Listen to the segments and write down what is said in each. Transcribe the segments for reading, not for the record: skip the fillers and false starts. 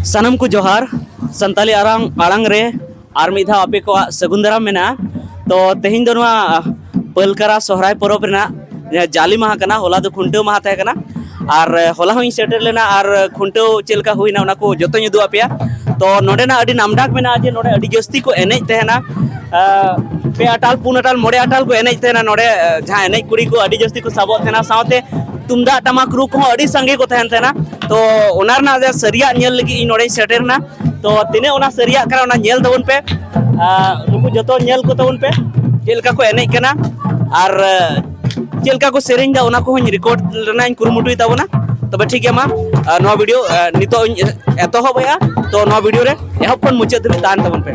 सनम को जोहार संताली आड़ांग रे आर मिधा आपे को सगुंदरा मेना तो तेहिं दो पलकरा सोहराय परब रेना जाली माहा कना होला दो खुंटो माहा तहे कना आर होला होई सेटर लेना आर खुंटो चेलका हुईना उना को जतो युदु आपेया तो नोडेना अडी नामडाक मेना जे नोडे अडी जस्ती को एनेज तहेना पे अटाल पुन अटाल मोड़े अटाल को एनेज तहेना नोडे जहां एनेज कुड़ी को अडी जस्ती को साबो तहेना सावते तुमदा टमाक रू को अडी संगे को तहन तहेना तो ओनार ना जे सरिया नेल लगी इ नोडे सेटरना तो तिने ओना सरिया करा ओना नेल तबन पे नुकु जतो नेल को तबन पे चेलका को एनेज कना आर चेलका को सेरेंज दा ओना को हन रिकॉर्ड रनाइन कुरुमुटुई ताबना तबे ठीक है मा नो वीडियो नितो एतो होबया तो नो वीडियो रे एहब खन मुचाद धरि तान तबन पे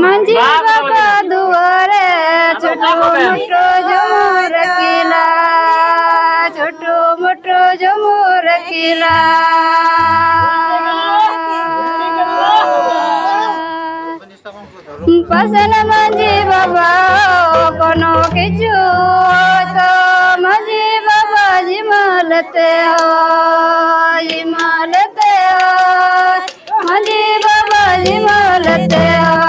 मंजी बाबा दुआरे छोटो मोटो झुमुर किला छोटो मोटो झुमुर किला पसन मंजी बाबा कोनो किचु तो मंजी बाबा जिमलते हो मंजी बाबा जिमलते हो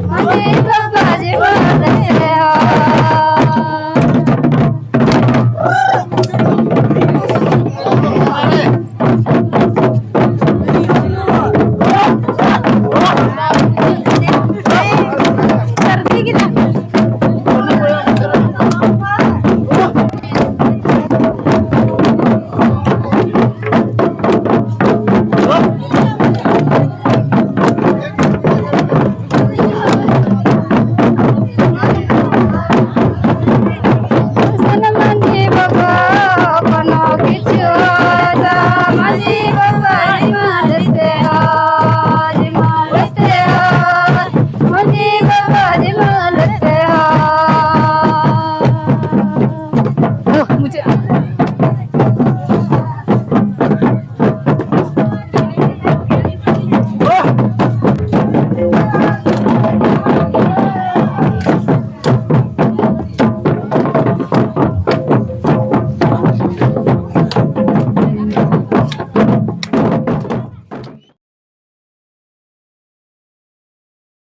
Money,